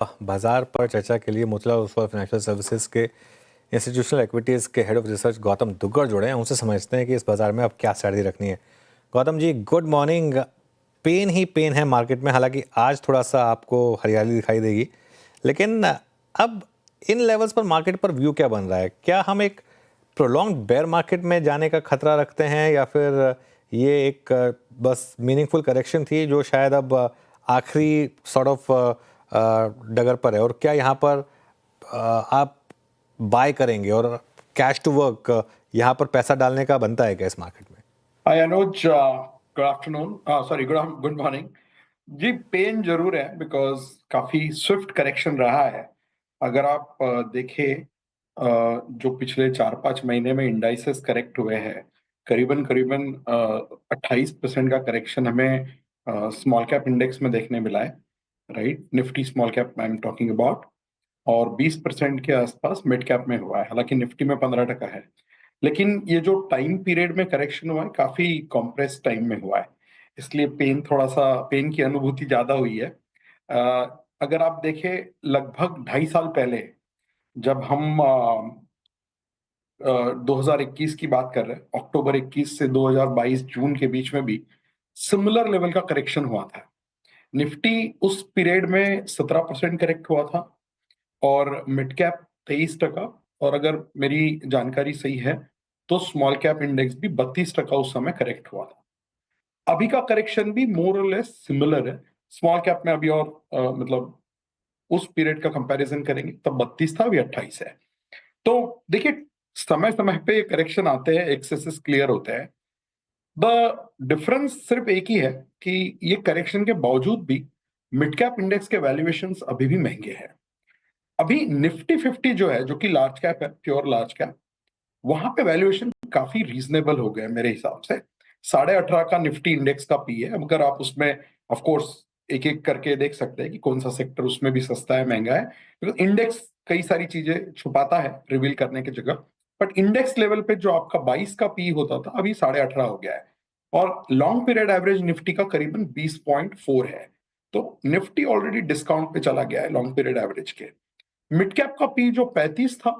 बाजार पर चर्चा के लिए मोतीलाल ओसवाल फाइनेंशियल सर्विसेज के इंस्टीट्यूशनल इक्विटीज़ के head of research Gautam Duggar जुड़े हैं। उनसे समझते हैं कि इस बाजार में अब क्या स्ट्रैटेजी रखनी है। Gautam ji, good morning. Pen ही पेन है मार्केट में, हालांकि आज थोड़ा सा आपको हरियाली दिखाई देगी, लेकिन अब इन लेवल्स पर मार्केट पर व्यू क्या बन रहा है? क्या हम एक प्रोलॉन्ग बेयर मार्केट में जाने का खतरा रखते हैं, या फिर ये एक बस मीनिंगफुल करेक्शन थी जो शायद अब आखिरी सॉर्ट ऑफ डगर पर है? और क्या यहाँ पर आप बाय करेंगे और कैश टू वर्क यहाँ पर पैसा डालने का बनता है क्या इस मार्केट में? Hi Anuj, good afternoon. Sorry, good morning. जी, पेन जरूर है बिकॉज काफी स्विफ्ट करेक्शन रहा है। अगर आप देखें, जो पिछले 4-5 महीने में इंडाइसेस करेक्ट हुए हैं, करीबन करीबन 28% का करेक्शन हमें स्मॉल कैप इंडेक्स में देखने मिला है, right? Nifty small cap I am talking about. और 20% के आसपास मिड कैप में हुआ है, हालांकि निफ्टी में 15% है। लेकिन ये जो टाइम पीरियड में करेक्शन हुआ है, काफी कॉम्प्रेस टाइम में हुआ है, इसलिए पेन की अनुभूति ज्यादा हुई है। अगर आप देखें, लगभग 2.5 साल पहले जब हम 2021 की बात कर रहे हैं, अक्टूबर 21 से 2022 जून के बीच में भी सिमिलर लेवल का करेक्शन हुआ था। निफ्टी उस पीरियड में 17% करेक्ट हुआ था और मिड कैप 23%। और अगर मेरी जानकारी सही है तो स्मॉल कैप इंडेक्स भी 32% उस समय करेक्ट हुआ था। अभी का करेक्शन भी मोर और लेस सिमिलर है। स्मॉल कैप में अभी और मतलब उस पीरियड का कंपैरिजन करेंगे तब 32 था, अभी 28 है। तो देखिए, समय समय पे करेक्शन आते हैं, एक्सेसेस क्लियर होते हैं। द डिफरेंस सिर्फ एक ही है कि ये करेक्शन के बावजूद भी मिड कैप इंडेक्स के वैल्यूएशंस अभी भी महंगे हैं। अभी निफ्टी 50 जो है, जो कि लार्ज कैप है, प्योर लार्ज कैप, वहां पे वैल्यूएशन काफी रीजनेबल हो गए मेरे हिसाब से। 18.5 का निफ्टी इंडेक्स का पी है। अगर आप उसमें ऑफ कोर्स एक एक करके देख सकते हैं कि कौन सा सेक्टर उसमें भी सस्ता है, महंगा है, क्योंकि इंडेक्स कई सारी चीजें छुपाता है रिवील करने की जगह। बट इंडेक्स लेवल पे जो आपका 22 का पी होता था, अभी 18.5 हो गया है। और लॉन्ग पीरियड एवरेज निफ्टी का करीबन 20.4 है। तो निफ्टी ऑलरेडी डिस्काउंट पे चला गया है लॉन्ग पीरियड एवरेज के। मिड कैप का पी जो 35 था,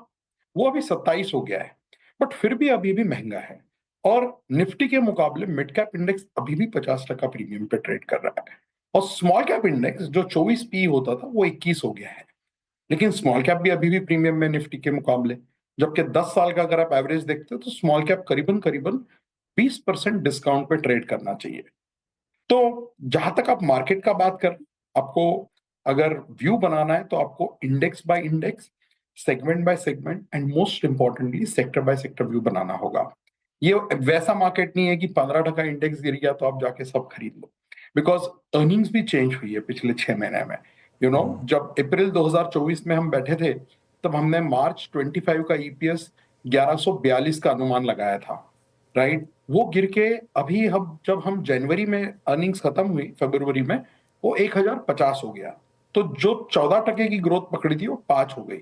वो अभी 27 हो गया है, बट फिर भी अभी भी महंगा है। और निफ्टी के मुकाबले मिड कैप इंडेक्स अभी भी 50% प्रीमियम पे ट्रेड कर रहा है। और स्मॉल कैप इंडेक्स जो 24 पी होता था, वो 21 हो गया है। लेकिन स्मॉल कैप भी अभी भी प्रीमियम में निफ्टी के मुकाबले, जबकि 10 साल का अगर आप एवरेज देखते हो तो स्मॉल कैप करीबन करीबन 20% डिस्काउंट पे ट्रेड करना चाहिए। तो जहां तक आप मार्केट का बात कर, आपको अगर व्यू बनाना है तो आपको index by index, segment by segment and most importantly sector by sector view बनाना होगा। ये वैसा मार्केट नहीं है कि 15% इंडेक्स गिर गया तो आप जाके सब खरीद लो, बिकॉज अर्निंग्स भी चेंज हुई है पिछले 6 महीने में। जब अप्रैल 2024 में हम बैठे थे, तब हमने मार्च 25 का ईपीएस 1142 का अनुमान लगाया था, राइट? वो गिर के अभी हम जब हम जनवरी में अर्निंग्स खत्म हुई फरवरी में, वो 1050 हो गया। तो जो 14% की ग्रोथ पकड़ी थी वो 5 हो गई।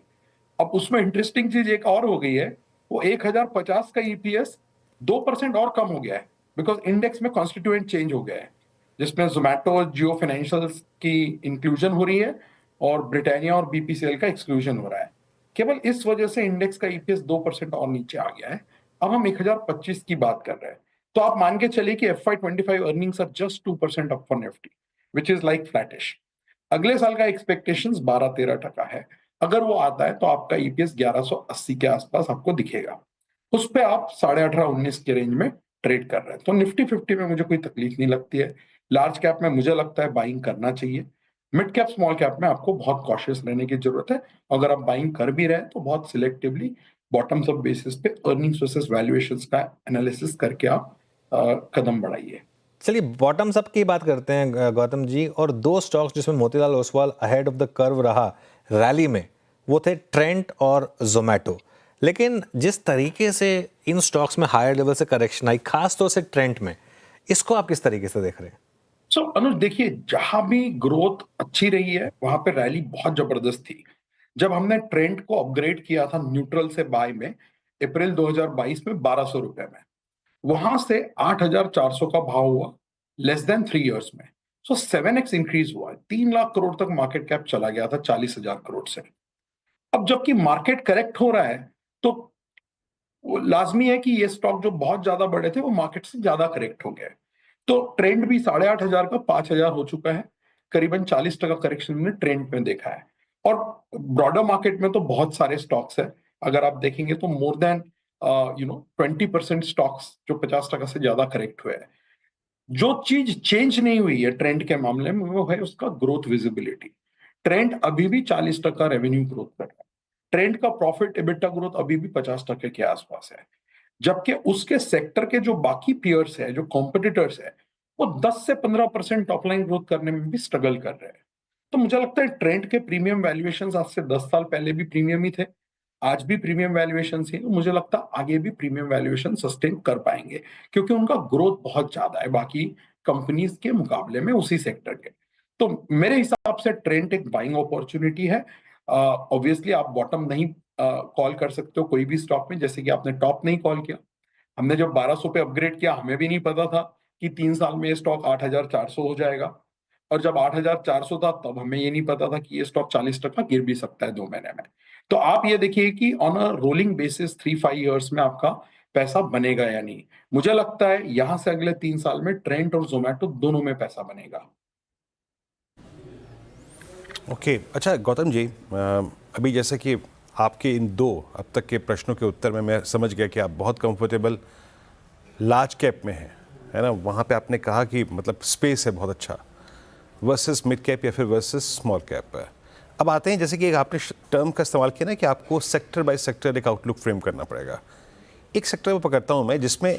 अब उसमें इंटरेस्टिंग चीज एक और हो गई है, वो 1050 का ईपीएस 2% और कम हो गया है, बिकॉज इंडेक्स में कॉन्स्टिट्यूएंट चेंज हो गया है, जिसमें जोमैटो, जियो फाइनेंशियल्स की इंक्लूजन हो रही है और ब्रिटानिया और बीपीसीएल का एक्सक्लूजन हो रहा है। केवल इस वजह से इंडेक्स का ईपीएस 2% और नीचे आ गया है। अब हम 1025 की बात कर रहे हैं। तो आप मान के चलिए कि FY25 earnings are just 2% up for Nifty, which is like flattish. अगले साल का एक्सपेक्टेशंस 12-13% है। अगर वो आता है तो आपका ईपीएस 1180 के आसपास आपको दिखेगा। उस पे आप 18.5-19 के रेंज में ट्रेड कर रहे हैं। तो निफ्टी 50 में मुझे कोई तकलीफ नहीं लगती है। लार्ज कैप में मुझे लगता है बाइंग करना चाहिए। मिड कैप स्मॉल कैप में आपको बहुत कॉशियस रहने की जरूरत है। अगर आप बाइंग कर भी रहे हैं तो बहुत सिलेक्टिवली बॉटम्स अप बेसिस पे अर्निंग्स वर्सेस वैल्यूएशंस का एनालिसिस करके आप कदम बढ़ाइए। चलिए, बॉटम्स अप की बात करते हैं गौतम जी। और दो स्टॉक्स जिसमें Motilal Oswal ahead of the curve रहा रैली में, वो थे ट्रेंट और जोमैटो। लेकिन जिस तरीके से इन स्टॉक्स में हायर लेवल से करेक्शन आई, खास तौर से ट्रेंट में, इसको आप किस तरीके से देख रहे हैं? अनुज, देखिए, जहां भी ग्रोथ अच्छी रही है वहां पे रैली बहुत जबरदस्त थी। जब हमने ट्रेंड को अपग्रेड किया था न्यूट्रल से बाय में अप्रैल 2022 में 1200 रुपए में, वहां से 8400 का भाव हुआ लेस देन 3 इयर्स में। सो 7x इंक्रीज हुआ है, 3 लाख करोड़ तक मार्केट कैप चला गया था 40,000 करोड़ से। अब जबकि मार्केट करेक्ट हो रहा है तो वो लाजमी है कि ये स्टॉक जो बहुत ज्यादा बढ़े थे वो मार्केट से ज्यादा करेक्ट हो गए। तो ट्रेंड भी 8,500 का 5,000 हो चुका है, करीबन 40% करेक्शन हमने ट्रेंड में देखा है। और ब्रॉडर मार्केट में तो बहुत सारे स्टॉक्स है, अगर आप देखेंगे तो मोर देन 20% स्टॉक्स जो 50% से ज्यादा करेक्ट हुए हैं। जो चीज चेंज नहीं हुई है ट्रेंड के मामले में वो है उसका ग्रोथ विजिबिलिटी। ट्रेंड अभी भी 40% रेवेन्यू ग्रोथ कर रहा है, ट्रेंड का प्रॉफिट एबिटा ग्रोथ अभी भी 50% के आसपास है, जबकि उसके सेक्टर के जो बाकी पियर्स है, जो कॉम्पिटिटर्स है, वो 10 से 15% टॉप लाइन ग्रोथ करने में भी स्ट्रगल कर रहे हैं। तो मुझे लगता है ट्रेंड के प्रीमियम वैल्यूएशंस आज से 10 साल पहले भी प्रीमियम ही थे, आज भी प्रीमियम वैल्यूएशन ही, मुझे लगता है आगे भी प्रीमियम वैल्यूएशन सस्टेन कर पाएंगे, क्योंकि उनका ग्रोथ बहुत ज्यादा है बाकी कंपनीज के मुकाबले में उसी सेक्टर के। तो मेरे हिसाब से ट्रेंड एक बाइंग अपॉर्चुनिटी है। ऑब्वियसली आप बॉटम नहीं कॉल कर सकते हो कोई भी स्टॉक में, जैसे कि आपने टॉप नहीं कॉल किया। हमने जब 1200 पे अपग्रेड किया हमें भी नहीं पता था कि 3 साल में ये स्टॉक 8,400 हो जाएगा, और जब 8,400 था तब हमें ये नहीं पता था कि ये स्टॉक 40% गिर भी सकता है 2 महीने में। तो आप ये देखिए कि on a rolling basis 3-5 years में आपका पैसा बनेगा या नहीं। मुझे लगता है यहां से अगले 3 साल में ट्रेंट और जोमेटो दोनों में पैसा बनेगा। ओके अच्छा गौतम जी, अभी जैसे कि आपके इन दो अब तक के प्रश्नों के उत्तर में मैं समझ गया कि आप बहुत कंफर्टेबल लार्ज कैप में हैं, है ना। वहाँ पे आपने कहा कि मतलब स्पेस है बहुत अच्छा, वर्सेस मिड कैप या फिर वर्सेस स्मॉल कैप है। अब आते हैं, जैसे कि एक आपने टर्म का इस्तेमाल किया ना कि आपको सेक्टर बाय सेक्टर एक आउटलुक फ्रेम करना पड़ेगा। एक सेक्टर में पकड़ता हूँ मैं जिसमें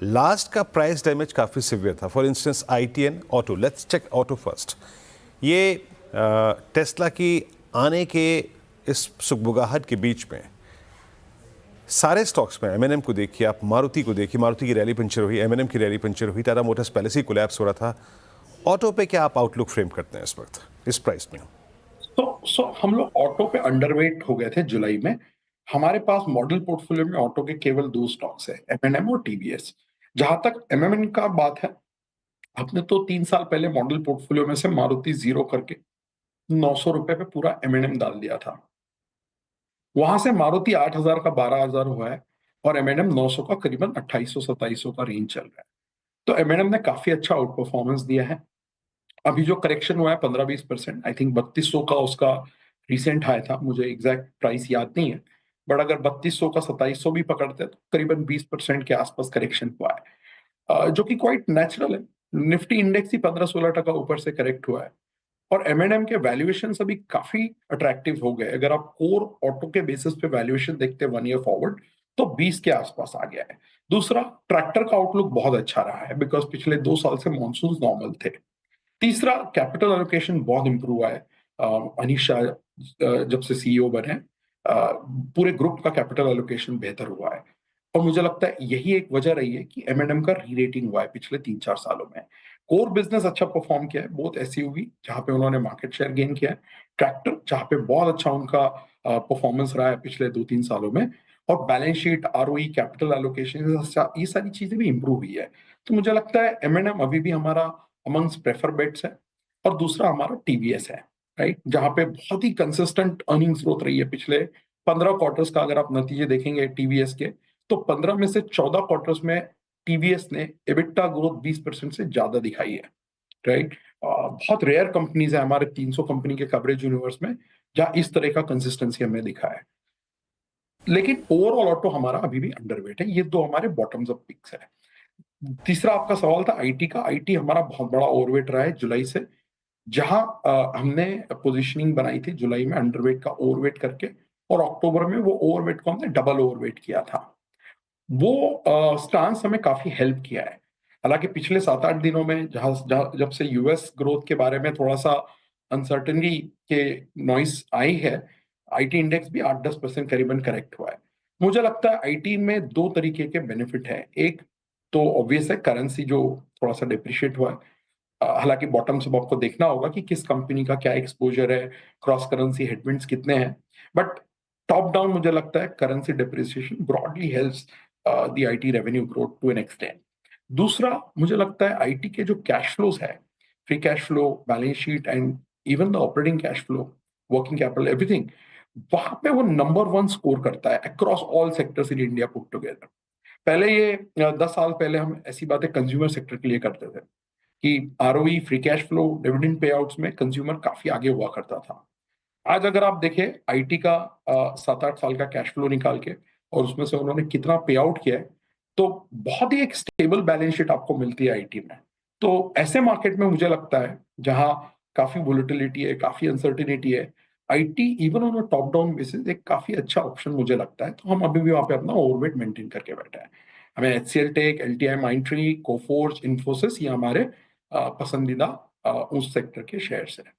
लास्ट का प्राइस डैमेज काफ़ी सिवियर था, for instance ITN auto. Let's check auto first. ये टेस्ला की आने के इस सुगबुगाहट के बीच में सारे स्टॉक्स में M&M को देखिए, आप मारुति को देखिए, मारुति की रैली पंचर हुई, M&M की रैली पंचर हुई, टाटा मोटर्स पहले से ही कोलैप्स हो रहा था। ऑटो पे क्या आप आउटलुक फ्रेम करते हैं इस वक्त इस प्राइस में? तो हम लोग ऑटो पे अंडरवेट हो गए थे जुलाई में। हमारे पास मॉडल पोर्टफोलियो में ऑटो के केवल 2 स्टॉक्स है, M&M और TVS। जहां तक M&M का बात है, आपने तो 3 साल पहले मॉडल पोर्टफोलियो में से मारुति जीरो करके 900 रुपए पे पूरा M&M डाल दिया था। वहां से मारुति 8,000 का 12,000 हुआ है, और M&M 900 का करीबन 2,800-2,700 का रेंज चल रहा है। तो M&M ने काफी अच्छा आउट परफॉर्मेंस दिया है। अभी जो करेक्शन हुआ है 15-20%, आई थिंक 3,200 का उसका रिसेंट हाई था, मुझे एग्जैक्ट प्राइस याद नहीं है, बट अगर 3,200 का 2,700 भी पकड़ते हैं तो करीबन 20% के आसपास करेक्शन हुआ है, जो कि क्वाइट नेचुरल है। निफ्टी इंडेक्स ही 15-16% ऊपर से करेक्ट हुआ है, और M&M के वैल्यूएशन अभी काफी अट्रैक्टिव हो गए। अगर आप कोर ऑटो के बेसिस पे वैल्यूएशन देखते हैं 1 ईयर फॉरवर्ड, तो 20 के आसपास आ गया है। दूसरा, ट्रैक्टर का आउटलुक बहुत अच्छा रहा है, बिकॉज पिछले 2 साल से मानसून नॉर्मल थे। तीसरा, कैपिटल एलोकेशन बहुत इंप्रूव हुआ है। अनिश शाह जब से CEO बने, पूरे ग्रुप का कैपिटल एलोकेशन बेहतर हुआ है, और मुझे लगता है यही एक वजह रही है कि M&M का री रेटिंग हुआ है पिछले 3-4 सालों में। कोर बिजनेस अच्छा परफॉर्म किया है, बहुत SUV जहां पे उन्होंने मार्केट शेयर गेन किया है, ट्रैक्टर जहां पे बहुत अच्छा उनका परफॉर्मेंस रहा है पिछले 2-3 सालों में, और balance sheet, ROE, capital allocation, ये सारी चीजें भी इंप्रूव हुई है। तो मुझे लगता है M&M अभी भी हमारा अमंग्स प्रेफर बेट्स है। और दूसरा हमारा TVS है, राइट, जहां पे बहुत ही कंसिस्टेंट अर्निंग्स ग्रोथ रही है पिछले 15 क्वार्टर्स का। अगर आप नतीजे देखेंगे TVS के, तो 15 में से 14 क्वार्टर्स में TVS ने एबिटा ग्रोथ 20% से ज्यादा दिखाई है, राइट। बहुत रेयर कंपनीज है हमारे 300 कंपनी के कवरेज यूनिवर्स में जहां इस तरह का कंसिस्टेंसी हमें दिखा है। लेकिन ओवरऑल ऑटो हमारा अभी भी अंडरवेट है। ये दो हमारे बॉटम्स अप पिक्स है। तीसरा आपका सवाल था IT का। IT हमारा बहुत बड़ा ओवरवेट रहा है जुलाई से, जहां हमने पोजीशनिंग बनाई थी जुलाई में अंडरवेट का ओवरवेट करके, और अक्टूबर में वो ओवरवेट को हमने डबल ओवरवेट किया था। वो स्टांस हमें काफी हेल्प किया है। हालांकि पिछले 7-8 दिनों में जब से US ग्रोथ के बारे में थोड़ा सा अनसर्टनिटी के नॉइस आई है, IT इंडेक्स भी 8-10% करीबन करेक्ट हुआ है। मुझे लगता है IT में दो तरीके के बेनिफिट है। एक तो ऑब्वियस है, करेंसी जो थोड़ा सा डिप्रिशिएट हुआ है। हालांकि बॉटम से आपको देखना होगा कि किस कंपनी का क्या एक्सपोजर है, क्रॉस करेंसी हेडविंड्स कितने हैं, बट टॉप डाउन मुझे लगता है currency depreciation broadly helps the IT revenue growth to an extent. दूसरा, मुझे लगता है IT के जो कैश फ्लोज है free cash flow, balance sheet, and even the operating cash flow, working capital, everything, वहां पे वो नंबर 1 स्कोर करता है across all sectors in India put together. पहले ये 10 साल पहले हम ऐसी बातें कंज्यूमर सेक्टर के लिए करते थे कि ROE, free cash flow, dividend pay outs में कंज्यूमर काफी आगे हुआ करता था। आज अगर आप देखें आईटी का 7-8 साल का कैश फ्लो निकाल के और उसमें से उन्होंने कितना पे आउट किया है, तो बहुत ही एक स्टेबल बैलेंस शीट आपको मिलती है आईटी में। तो ऐसे मार्केट में मुझे लगता है जहां काफी वोलेटिलिटी है, काफी अनसर्टिनिटी है, IT even on a top down basis एक काफी अच्छा ऑप्शन मुझे लगता है। तो हम अभी भी वहां पे अपना ओवरवेट मेंटेन करके बैठे हैं। हमें एचसीएल टेक, एलटीआई माइंडट्री, कोफोर्ज, इन्फोसिस, ये हमारे पसंदीदा उस सेक्टर के शेयर्स हैं।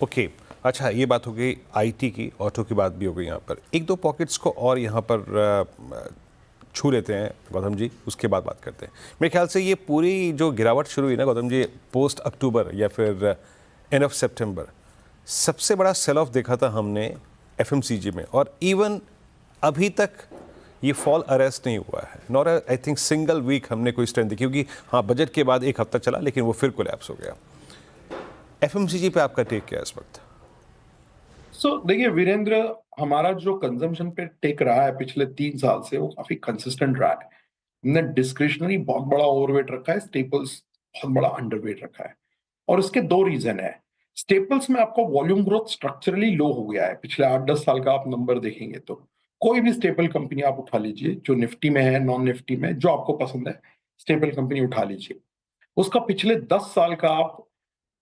ओके अच्छा, ये बात हो गई आईटी की, ऑटो की बात भी हो गई यहाँ पर। एक दो पॉकेट्स को और यहाँ पर छू लेते हैं गौतम जी, उसके बाद बात करते हैं। मेरे ख्याल से ये पूरी जो गिरावट शुरू हुई ना गौतम जी, पोस्ट अक्टूबर या फिर एंड ऑफ सितंबर, सबसे बड़ा सेल ऑफ देखा था हमने एफएमसीजी में, और इवन अभी तक ये फॉल अरेस्ट नहीं हुआ है। Not I think single week हमने कोई स्ट्रेंथ देखी, क्योंकि हाँ बजट के बाद एक हफ्ता चला लेकिन वो फिर कोलैप्स हो गया। एफएमसीजी पे आपका टेक क्या है इस वक्त? देखिए वीरेंद्र, हमारा जो कंजम्पशन पे टेक रहा है पिछले 3 साल से वो काफी कंसिस्टेंट रहा है। हमने डिस्क्रिशनरी बहुत बड़ा ओवरवेट रखा है, स्टेपल्स बहुत बड़ा अंडरवेट रखा है, और इसके 2 रीजन है। स्टेपल्स में आपका वॉल्यूम ग्रोथ स्ट्रक्चरली लो हो गया है। पिछले 8-10 साल का आप नंबर देखेंगे तो कोई भी स्टेपल कंपनी आप उठा लीजिए, जो निफ्टी में है, नॉन निफ्टी में, जो आपको पसंद है स्टेपल कंपनी उठा लीजिए, उसका पिछले 10 साल का आप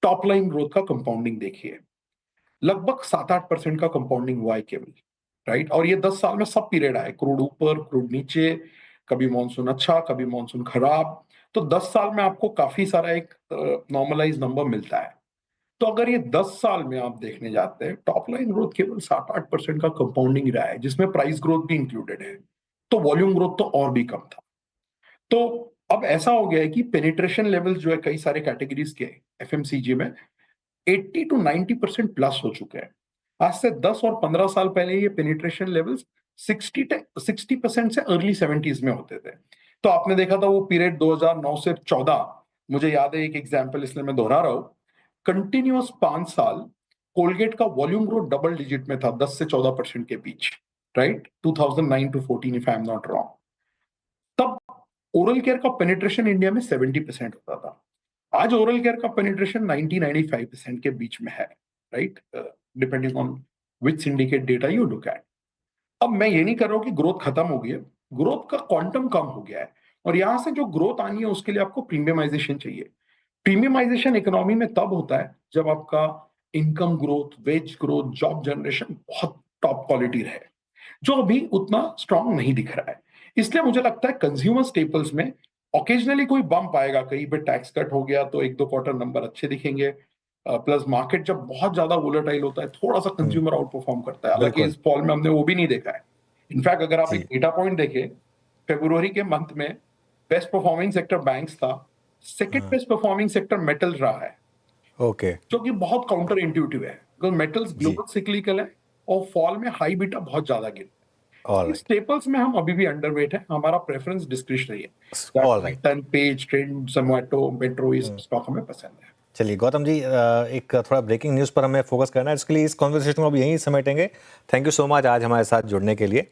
टॉप लाइन ग्रोथ का कंपाउंडिंग देखिए, लगभग 7-8% का कंपाउंडिंग हुआ है केवल, राइट। और ये 10 साल में सब पीरियड आए, क्रूड ऊपर, क्रूड नीचे, कभी मॉनसून अच्छा, कभी मॉनसून खराब। तो 10 साल में आपको काफी सारा एक नॉर्मलाइज नंबर मिलता है। तो अगर ये 10 साल में आप देखने जाते हैं, टॉप लाइन ग्रोथ केवल 7-8% का कंपाउंडिंग रहा है, जिसमें प्राइस ग्रोथ भी इंक्लूडेड है। तो वॉल्यूम ग्रोथ तो और भी कम था। तो अब ऐसा हो गया है कि पेनिट्रेशन लेवल जो है कई सारे कैटेगरीज के एफएमसीजी में 80 to 90% प्लस हो चुके हैं। आज से 10 और 15 साल पहले ये पेनिट्रेशन लेवल्स 60% से अर्ली 70s में होते थे। तो आपने देखा था वो पीरियड 2009 से 14, मुझे याद है एक एग्जांपल इसलिए मैं दोहरा रहा हूं, कंटिन्यूअस 5 साल कोलगेट का वॉल्यूम ग्रोथ डबल डिजिट में था, 10 से 14% के बीच, right, 2009 to 14 if I am not wrong. तब ओरल केयर का पेनिट्रेशन इंडिया में 70% होता था। आज ओरल केयर का पेनिट्रेशन 90-95% के बीच में है, right, depending on which syndicate data you look at. अब मैं ये नहीं कर रहा हूं कि ग्रोथ खत्म हो गई है, ग्रोथ का क्वांटम कम हो गया है, और यहां से जो ग्रोथ आनी है उसके लिए आपको प्रीमियमाइजेशन चाहिए। प्रीमियमाइजेशन इकोनॉमी में तब होता है जब आपका income growth, wage growth, job generation बहुत टॉप क्वालिटी रहे, जो अभी उतना स्ट्रांग नहीं दिख रहा है। इसलिए मुझे लगता है कंज्यूमर स्टेपल्स में ऑकेजनली कोई बम्प आएगा, कहीं पे टैक्स कट हो गया तो 1-2 क्वार्टर नंबर अच्छे दिखेंगे, प्लस मार्केट जब बहुत ज्यादा वोलेटाइल होता है थोड़ा सा कंज्यूमर आउट परफॉर्म करता है। हालांकि बिल्कुल। इस फॉल में हमने वो भी नहीं देखा है। इनफैक्ट अगर आप जी। एक डेटा पॉइंट देखें, फेब्रुवरी के मंथ में बेस्ट परफॉर्मिंग सेक्टर बैंक्स था, second best performing sector metal रहा है, ओके। जो कि बहुत काउंटर इंट्यूटिव है, बिकॉज मेटल्स जी। ग्लोबल सिक्लिकल है और फॉल में हाई बीटा बहुत ज्यादा गिर। All right. स्टेपल्स में हम अभी भी अंडरवेट है, हमारा प्रेफरेंस डिस्क्रिशनरी है। All right. टन, पेज, ट्रेंड, जोमैटो, मेट्रो, इस स्टॉक हमें पसंद है। चलिए गौतम जी, एक थोड़ा ब्रेकिंग न्यूज़ पर हमें फोकस करना है, इसके लिए इस कॉन्वर्सेशन को अब यहीं समेटेंगे। थैंक यू सो मच आज हमारे साथ जुड़ने के लिए।